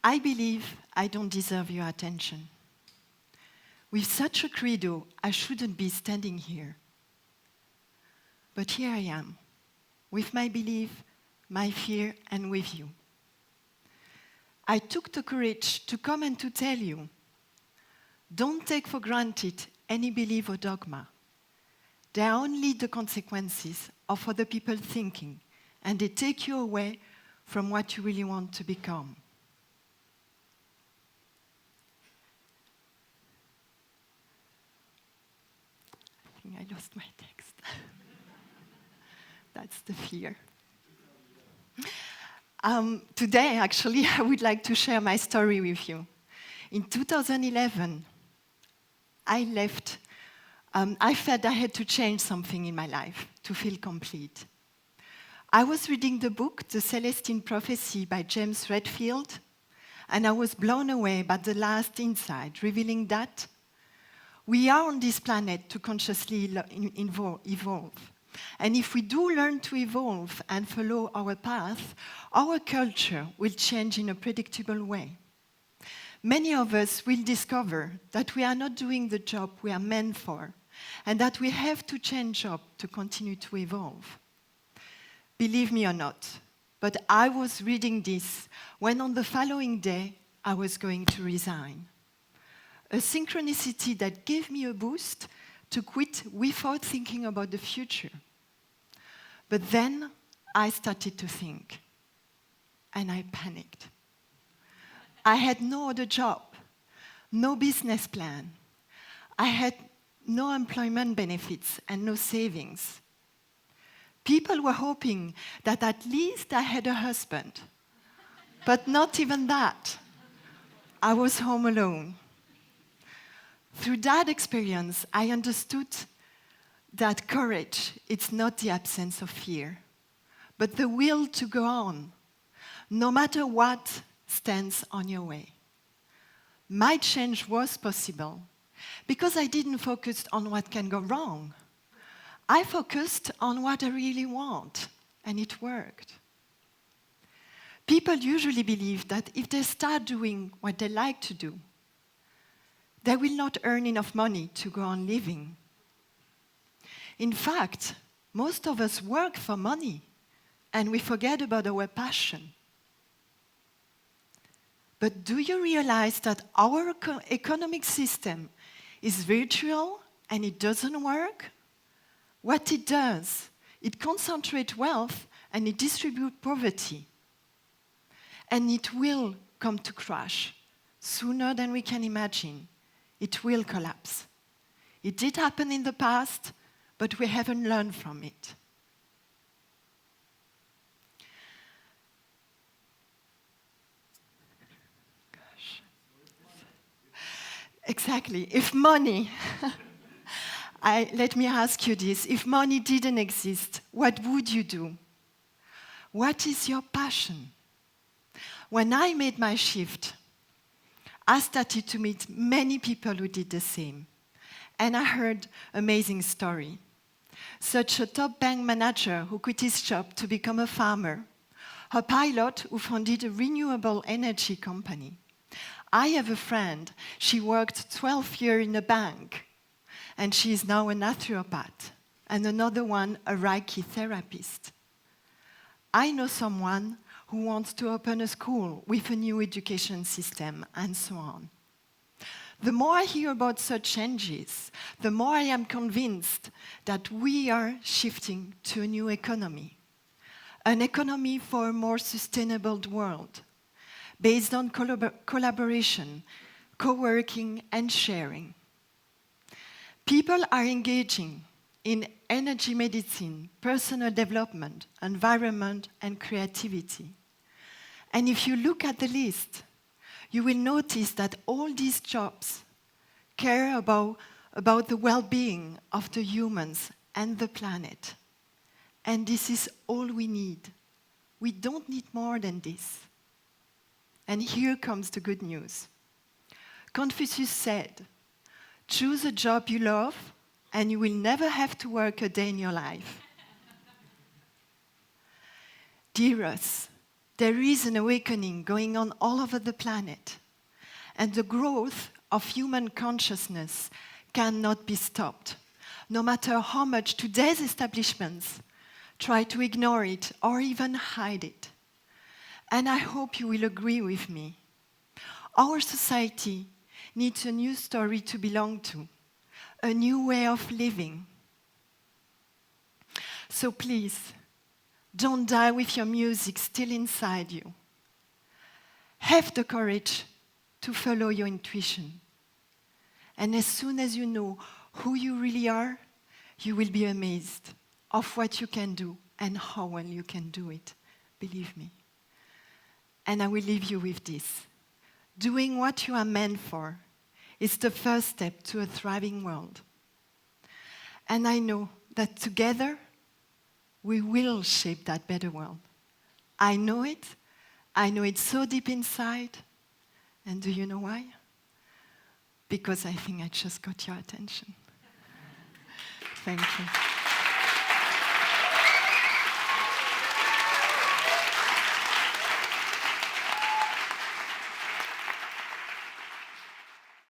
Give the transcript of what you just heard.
I believe I don't deserve your attention. With such a credo, I shouldn't be standing here. But here I am, with my belief, my fear, and with you. I took the courage to come and to tell you, don't take for granted any belief or dogma. They are only the consequences of other people thinking, and they take you away from what you really want to become. I think I lost my text. That's the fear. Today, actually, I would like to share my story with you. In 2011, I left. I felt I had to change something in my life to feel complete. I was reading the book, The Celestine Prophecy by James Redfield, and I was blown away by the last insight, revealing that we are on this planet to consciously evolve. And if we do learn to evolve and follow our path, our culture will change in a predictable way. Many of us will discover that we are not doing the job we are meant for, and that we have to change up to continue to evolve. Believe me or not, but I was reading this when on the following day I was going to resign. A synchronicity that gave me a boost to quit without thinking about the future. But then I started to think, and I panicked. I had no other job, no business plan. I had no employment benefits and no savings. People were hoping that at least I had a husband, but not even that. I was home alone. Through that experience, I understood that courage is not the absence of fear, but the will to go on, no matter what stands on your way. My change was possible because I didn't focus on what can go wrong. I focused on what I really want, and it worked. People usually believe that if they start doing what they like to do, they will not earn enough money to go on living. In fact, most of us work for money, and we forget about our passion. But do you realize that our economic system is virtual and it doesn't work? What it does, it concentrates wealth and it distributes poverty. And it will come to crash sooner than we can imagine. It will collapse. It did happen in the past, but we haven't learned from it. Gosh. Exactly. If money, let me ask you this, if money didn't exist, what would you do? What is your passion? When I made my shift, I started to meet many people who did the same. And I heard amazing story. Such a top bank manager who quit his job to become a farmer. A pilot who founded a renewable energy company. I have a friend, she worked 12 years in a bank, and she is now a naturopath. And another one, a Reiki therapist. I know someone who wants to open a school with a new education system, and so on. The more I hear about such changes, the more I am convinced that we are shifting to a new economy. An economy for a more sustainable world, based on collaboration, co-working, and sharing. People are engaging in energy medicine, personal development, environment, and creativity. And if you look at the list, you will notice that all these jobs care about the well-being of the humans and the planet. And this is all we need. We don't need more than this. And here comes the good news. Confucius said, choose a job you love, and you will never have to work a day in your life. Dear us, There is an awakening going on all over the planet, and the growth of human consciousness cannot be stopped, no matter how much today's establishments try to ignore it or even hide it. And I hope you will agree with me. Our society needs a new story to belong to, a new way of living. So please, don't die with your music still inside you. Have the courage to follow your intuition. And as soon as you know who you really are, you will be amazed of what you can do and how well you can do it. Believe me. And I will leave you with this. Doing what you are meant for is the first step to a thriving world. And I know that together, we will shape that better world. I know it. I know it so deep inside. And do you know why? Because I think I just got your attention. Thank you.